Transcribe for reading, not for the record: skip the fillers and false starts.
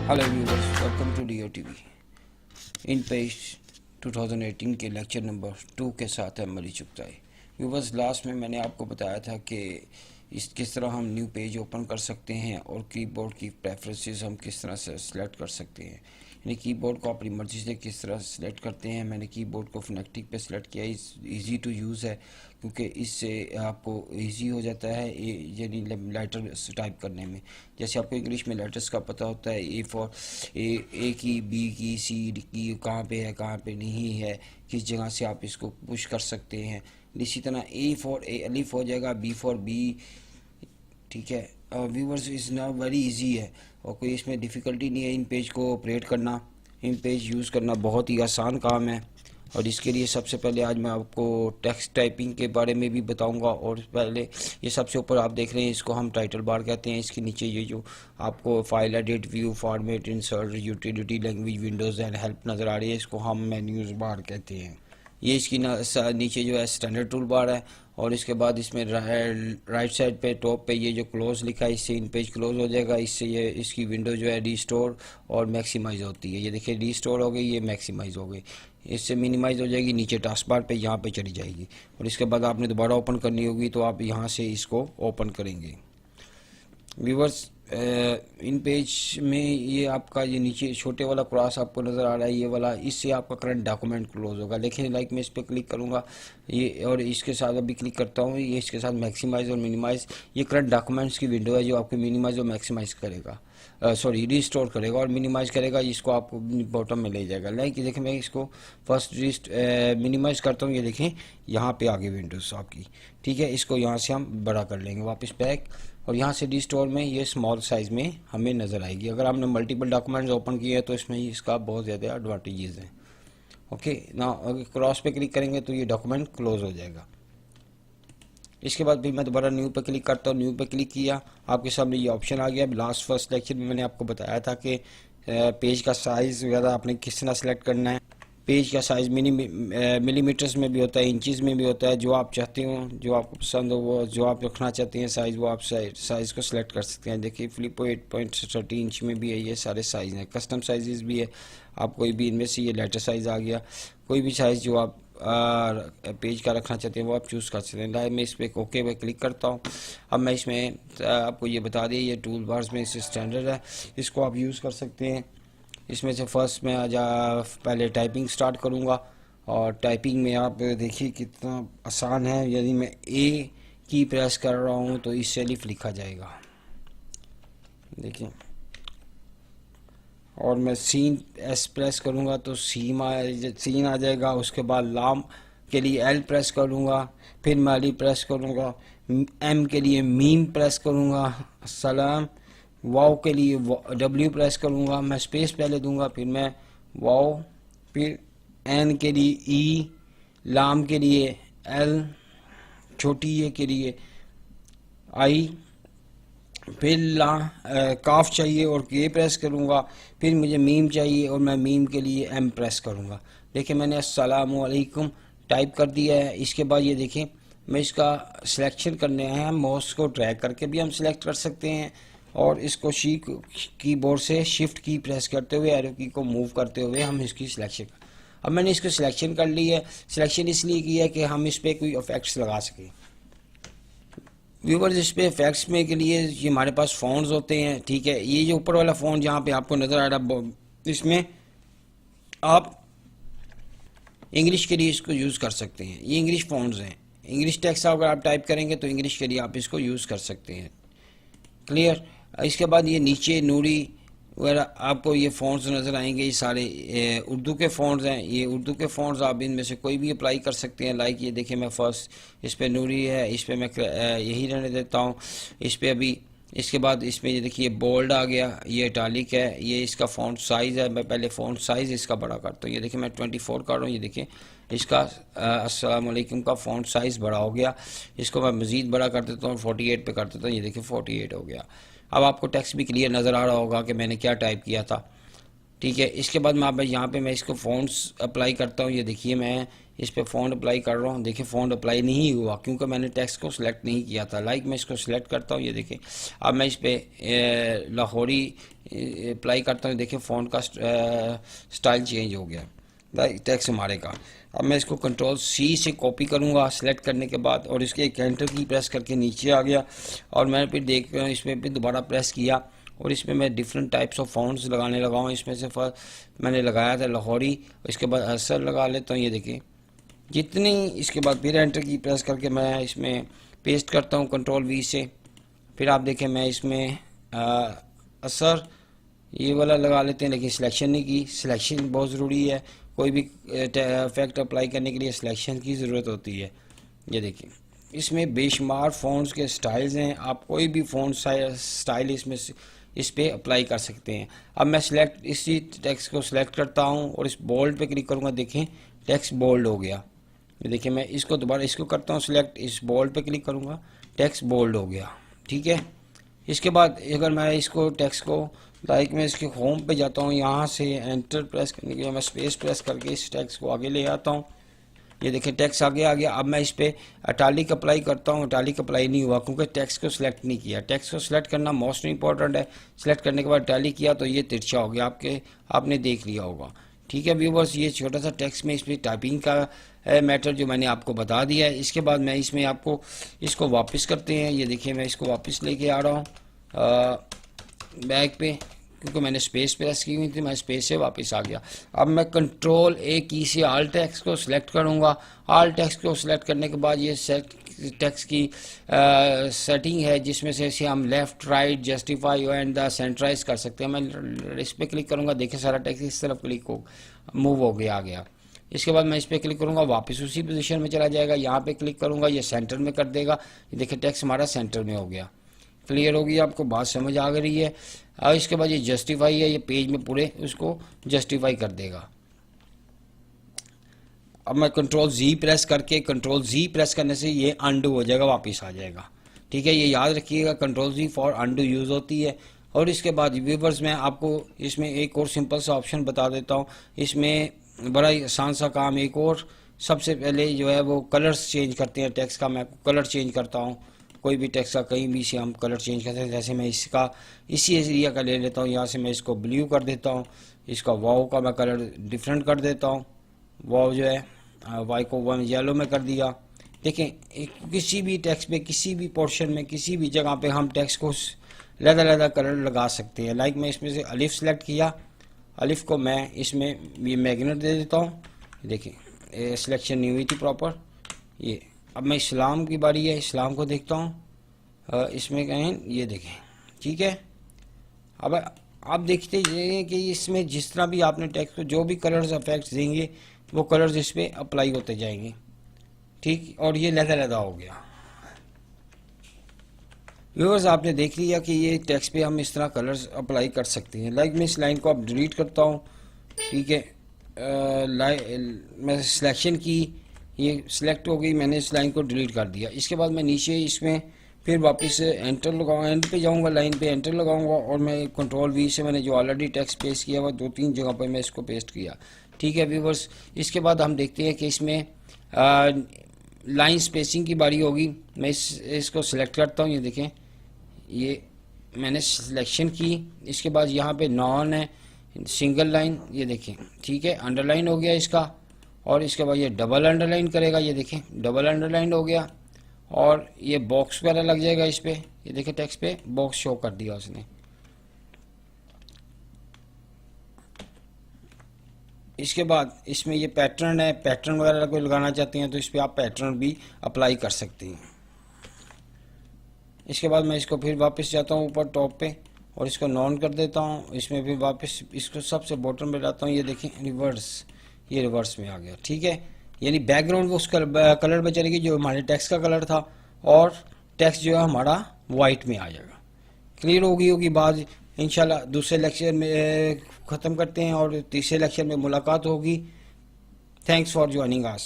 Hello viewers, welcome to DO TV. InPage 2018 के lecture number 2 के साथ है मरी चुगताई। व्यूवर्स, लास्ट में मैंने आपको बताया था कि इस किस तरह हम न्यू पेज ओपन कर सकते हैं और कीबोर्ड की प्रेफरेंसेस हम किस तरह से सिलेक्ट कर सकते हैं। यानी कीबोर्ड को अपनी मर्ज़ी से किस तरह सिलेक्ट करते हैं। मैंने कीबोर्ड को फोनेटिक पे सिलेक्ट किया, इजी टू यूज़ है क्योंकि इससे आपको इजी हो जाता है यानी लेटर्स टाइप करने में। जैसे आपको इंग्लिश में लेटर्स का पता होता है, ए फॉर ए की, बी की, सी की कहाँ पे है, कहाँ पे नहीं है, किस जगह से आप इसको पुश कर सकते हैं। इसी तरह ए फॉर ए अलिफ हो जाएगा, बी फॉर बी। ठीक है viewers, is now very easy है और कोई इसमें डिफ़िकल्टी नहीं है। इन पेज को ऑपरेट करना, इन पेज यूज़ करना बहुत ही आसान काम है। और इसके लिए सबसे पहले आज मैं आपको टेक्स्ट टाइपिंग के बारे में भी बताऊंगा। और पहले ये सबसे ऊपर आप देख रहे हैं, इसको हम टाइटल बार कहते हैं। इसके नीचे ये जो आपको file edit, view, format, insert, utility, language, Windows and help नज़र आ रही है, इसको हम मेन्यूज़ बार कहते हैं। ये इसकी नीचे जो है स्टैंडर्ड टूल बार है और इसके बाद इसमें राइट साइड पे टॉप पे ये जो क्लोज लिखा है, इससे इन पेज क्लोज हो जाएगा। इससे ये इसकी विंडो जो है रीस्टोर और मैक्सिमाइज होती है। ये देखिए रीस्टोर हो गई, ये मैक्सिमाइज हो गई। इससे मिनिमाइज हो जाएगी, नीचे टास्क बार पे यहाँ पे चली जाएगी और इसके बाद आपने दोबारा ओपन करनी होगी तो आप यहाँ से इसको ओपन करेंगे। व्यूवर्स, इन पेज में ये आपका ये नीचे छोटे वाला क्रॉस आपको नज़र आ रहा है, ये वाला, इससे आपका करंट डॉक्यूमेंट क्लोज होगा। लेकिन लाइक मैं इस पर क्लिक करूँगा ये और इसके साथ अभी क्लिक करता हूँ, ये इसके साथ मैक्सिमाइज और मिनिमाइज, ये करंट डॉक्यूमेंट्स की विंडो है जो आपको मिनिमाइज और मैक्सिमाइज करेगा, सॉरी रिस्टोर करेगा और मिनिमाइज करेगा। इसको आपको बॉटम में ले जाएगा। लाइक ये देखें, मैं इसको फर्स्ट मिनिमाइज करता हूँ, ये देखें यहाँ पे आगे विंडोज़ आपकी। ठीक है, इसको यहाँ से हम बड़ा कर लेंगे, वापस बैक, और यहाँ से रिस्टोर में ये स्मॉल साइज़ में हमें नज़र आएगी। अगर हमने मल्टीपल डॉक्यूमेंट्स ओपन किए हैं तो इसमें इसका बहुत ज़्यादा एडवांटेजेस हैं। ओके ना, अगर क्रॉस पे क्लिक करेंगे तो ये डॉक्यूमेंट क्लोज हो जाएगा। इसके बाद भी मैं दोबारा न्यू पे क्लिक करता हूँ। न्यू पे क्लिक किया, आपके सामने ये ऑप्शन आ गया। लास्ट फर्स्ट लेक्चर में मैंने आपको बताया था कि पेज का साइज़ वगैरह आपने किस तरह सेलेक्ट करना है। पेज का साइज़ मिलीमीटर्स में भी होता है, इंचज़ में भी होता है। जो आप चाहते हो, जो आपको पसंद हो, वो जो आप रखना चाहते हैं साइज़, वो आप साइज़ को सिलेक्ट कर सकते हैं। देखिए फ्लिपो 8.30 इंच में भी है, ये सारे साइज़ हैं। कस्टम साइज़ भी है, आप कोई भी इनमें से ये लेटर साइज़ आ गया, कोई भी साइज़ जो आप पेज का रखना चाहते हैं वो आप चूज़ कर सकते हैं। लाइक मैं इस पर ओके पे क्लिक करता हूँ। अब मैं इसमें आपको ये बता दें, ये टूल बार्स में इस स्टैंडर्ड है, इसको आप यूज़ कर सकते हैं। इसमें से फर्स्ट मैं पहले टाइपिंग स्टार्ट करूँगा और टाइपिंग में आप देखिए कितना आसान है। यदि मैं ए की प्रेस कर रहा हूँ तो इससे अलिफ लिखा जाएगा, देखिए। और मैं सीन एस प्रेस करूँगा तो सीन आ जाएगा। उसके बाद लाम के लिए एल प्रेस करूँगा, फिर मैं अली प्रेस करूँगा, एम के लिए मीम प्रेस करूँगा, सलाम। वाव के लिए डब्ल्यू प्रेस करूँगा, मैं स्पेस पहले दूंगा, फिर मैं वाव, फिर एन के लिए ई, लाम के लिए एल, छोटी ए के लिए आई, फिर काफ चाहिए और के प्रेस करूँगा, फिर मुझे मीम चाहिए और मैं मीम के लिए एम प्रेस करूँगा। देखिए मैंने अस्सलामु अलैकुम टाइप कर दिया है। इसके बाद ये देखें, मैं इसका सिलेक्शन करने हैं, माउस को ड्रैग करके भी हम सिलेक्ट कर सकते हैं और इसको कीबोर्ड से शिफ्ट की प्रेस करते हुए एरो की को मूव करते हुए हम इसकी सिलेक्शन। अब मैंने इसको सिलेक्शन कर ली है। सिलेक्शन इसलिए किया है कि हम इस पर कोई इफेक्ट्स लगा सकें। व्यूवर्स, इस पे इफेक्ट्स में के लिए ये हमारे पास फ़ॉन्ट्स होते हैं। ठीक है, ये जो ऊपर वाला फ़ॉन्ट जहाँ पे आपको नज़र आ रहा है, इसमें आप इंग्लिश के लिए इसको यूज़ कर सकते हैं। ये इंग्लिश फ़ॉन्ट्स हैं। इंग्लिश टेक्स्ट अगर आप टाइप करेंगे तो इंग्लिश के लिए आप इसको यूज़ कर सकते हैं। क्लियर। इसके बाद ये नीचे नूरी वगैरह आपको ये फ़ॉन्ट्स नज़र आएंगे, ये सारे उर्दू के फ़ॉन्ट्स हैं। ये उर्दू के फ़ॉन्ट्स आप इनमें से कोई भी अप्लाई कर सकते हैं। लाइक ये देखिए, मैं फर्स्ट इस पर नूरी है, इस पर मैं यही रहने देता हूँ, इस पर अभी। इसके बाद इसमें ये देखिए बोल्ड आ गया, ये इटालिक है, ये इसका फ़ॉन्ट साइज़ है। मैं पहले फ़ॉन्ट साइज़ इसका बड़ा करता हूँ। ये देखिए मैं 24 कर रहा हूँ। ये देखिए इसका अस्सलाम वालेकुम का फ़ॉन्ट साइज़ बड़ा हो गया। इसको मैं मज़ीद बड़ा कर देता हूँ, 48 पे कर देता हूँ। ये देखिए 48 हो गया। अब आपको टेक्स्ट भी क्लियर नज़र आ रहा होगा कि मैंने क्या टाइप किया था। ठीक है, इसके बाद मैं यहाँ पे मैं इसको फ़ॉन्ट्स अप्लाई करता हूँ। ये देखिए मैं इस पे फ़ॉन्ट अप्लाई कर रहा हूँ। देखिए फ़ॉन्ट अप्लाई नहीं हुआ क्योंकि मैंने टेक्स्ट को सिलेक्ट नहीं किया था। लाइक मैं इसको सिलेक्ट करता हूँ। ये देखिए अब मैं इस पे लाहौरी अप्लाई करता हूँ, देखिए फ़ॉन्ट का स्टाइल चेंज हो गया टेक्स्ट हमारे का। अब मैं इसको कंट्रोल सी से कॉपी करूँगा सेलेक्ट करने के बाद, और इसके एक एंटर की प्रेस करके नीचे आ गया, और मैं फिर देख इसमें फिर दोबारा प्रेस किया, और इसमें मैं डिफरेंट टाइप्स ऑफ फ़ॉन्ट्स लगाने लगा हूँ। इसमें से मैंने लगाया था लाहौरी, इसके बाद असर लगा लेता हूँ, ये देखिए जितनी। इसके बाद फिर एंटर की प्रेस करके मैं इसमें पेस्ट करता हूँ कंट्रोल वी से। फिर आप देखें मैं इसमें असर ये वाला लगा लेते हैं, लेकिन सिलेक्शन नहीं की। सिलेक्शन बहुत ज़रूरी है, कोई भी इफेक्ट अप्लाई करने के लिए सिलेक्शन की ज़रूरत होती है। ये देखिए इसमें बेशुमार फ़ॉन्ट्स के स्टाइल्स हैं, आप कोई भी फ़ॉन्ट स्टाइल इसमें इस पे अप्लाई कर सकते हैं। अब मैं इसी टेक्स्ट को सिलेक्ट करता हूँ और इस बोल्ड पे क्लिक करूँगा, देखें टेक्स्ट बोल्ड हो गया। देखिए मैं इसको दोबारा इसको करता हूँ सिलेक्ट, इस बोल्ड पे क्लिक करूँगा, टेक्स्ट बोल्ड हो गया, ठीक है। इसके बाद अगर मैं इसको टेक्स्ट को मैं इसके होम पे जाता हूँ, यहाँ से एंटर प्रेस करने के लिए मैं स्पेस प्रेस करके इस टेक्स्ट को आगे ले आता हूँ। ये देखिए टेक्स्ट आगे आ गया। अब मैं इस पर इटैलिक अप्लाई करता हूँ, इटैलिक अप्लाई नहीं हुआ क्योंकि टेक्स्ट को सिलेक्ट नहीं किया। टेक्स्ट को सिलेक्ट करना मोस्ट इंपॉर्टेंट है। सिलेक्ट करने के बाद इटैलिक किया तो ये तिरछा हो गया, आपने देख लिया होगा, ठीक है व्यूवर्स। ये छोटा सा टेक्स्ट में इस पर टाइपिंग का मैटर जो मैंने आपको बता दिया है। इसके बाद मैं इसमें आपको इसको वापस करते हैं। ये देखिए मैं इसको वापस लेके आ रहा हूँ बैक पे, क्योंकि मैंने स्पेस प्रेस की हुई थी, मैं स्पेस से वापस आ गया। अब मैं कंट्रोल ए की से ऑल टेक्स्ट को सिलेक्ट करूँगा। ऑल टेक्स्ट को सिलेक्ट करने के बाद ये टेक्स्ट की सेटिंग है जिसमें से इसे हम left right justify and the centralise कर सकते हैं। मैं इस पर क्लिक करूँगा, देखिए सारा टेक्स्ट इस तरफ मूव हो गया आ गया। इसके बाद मैं इस पर क्लिक करूँगा, वापस उसी पोजीशन में चला जाएगा। यहाँ पे क्लिक करूँगा, ये सेंटर में कर देगा। ये देखिए टेक्स्ट हमारा सेंटर में हो गया। क्लियर होगी, आपको बात समझ आ गई है। और इसके बाद ये जस्टिफाई है, ये पेज में पूरे उसको जस्टिफाई कर देगा। अब मैं कंट्रोल जी प्रेस करने से ये अंडू हो जाएगा, वापस आ जाएगा, ठीक है। ये याद रखिएगा, control G for undo use होती है। और इसके बाद व्यूवर्स मैं आपको इसमें एक और सिंपल सा ऑप्शन बता देता हूँ। इसमें बड़ा ही आसान सा काम, एक और सबसे पहले जो है वो कलर्स चेंज करते हैं टेक्स्ट का। मैं कलर चेंज करता हूँ, कोई भी टेक्स्ट का कहीं भी से हम कलर चेंज करते हैं। जैसे मैं इसका इसी एरिया का ले लेता हूँ, यहाँ से मैं इसको ब्लू कर देता हूँ। इसका वाव का मैं कलर डिफरेंट कर देता हूँ। वाव जो है वाई को वन येलो में कर दिया। देखें किसी भी टेक्स्ट में, किसी भी पोर्शन में, किसी भी जगह पे हम टेक्स्ट को अलग-अलग कलर लगा सकते हैं। लाइक मैं इसमें से अलिफ सेलेक्ट किया, अलिफ को मैं इसमें ये मैग्नेट दे देता हूँ। देखिए सिलेक्शन नहीं हुई थी प्रॉपर। ये अब मैं इस्लाम की बारी है, इस्लाम को देखता हूँ। इसमें कहें ये देखें, ठीक है। अब आप देखते हैं कि इसमें जिस तरह भी आपने टेक्स्ट को जो भी कलर्स इफेक्ट्स देंगे वो कलर्स इस पर अप्लाई होते जाएंगे, ठीक। और ये लहदा हो गया। व्यूअर्स आपने देख लिया कि ये टेक्स्ट पे हम इस तरह कलर्स अप्लाई कर सकते हैं। लाइक मैं इस लाइन को अब डिलीट करता हूँ, ठीक है। मैं सिलेक्शन की, ये सिलेक्ट हो गई, मैंने इस लाइन को डिलीट कर दिया। इसके बाद मैं नीचे इसमें फिर वापस एंटर लगाऊंगा, एंड पे जाऊंगा, लाइन पे एंटर लगाऊंगा, और मैं कंट्रोल वी से मैंने जो ऑलरेडी टेक्स्ट पेस्ट किया हुआ 2-3 जगह पर मैं इसको पेस्ट किया, ठीक है व्यूअर्स। इसके बाद हम देखते हैं कि इसमें लाइन स्पेसिंग की बारी होगी। मैं इसको सिलेक्ट करता हूँ, ये देखें ये मैंने सिलेक्शन की। इसके बाद यहाँ पे नॉन है, सिंगल लाइन, ये देखें, ठीक है, अंडरलाइन हो गया इसका। और इसके बाद ये डबल अंडरलाइन करेगा, ये देखें डबल अंडरलाइन हो गया। और ये बॉक्स वगैरह लग जाएगा इस पर, ये देखें टेक्स्ट पे बॉक्स शो कर दिया उसने। इसके बाद इसमें ये पैटर्न है, पैटर्न वगैरह कोई लगाना चाहते हैं तो इस पर आप पैटर्न भी अप्लाई कर सकते हैं। इसके बाद मैं इसको फिर वापस जाता हूँ ऊपर टॉप पे और इसको नॉन कर देता हूँ। इसमें फिर वापस इसको सबसे बॉटम में लाता हूँ, ये देखें रिवर्स, ये रिवर्स में आ गया, ठीक है। यानी बैकग्राउंड वो उस कलर में चलेगी जो हमारे टेक्स्ट का कलर था, और टेक्स्ट जो है हमारा वाइट में आ जाएगा। क्लियर होगी बात। इंशाल्लाह दूसरे लेक्चर में ख़त्म करते हैं और तीसरे लेक्चर में मुलाकात होगी। Thanks for joining us.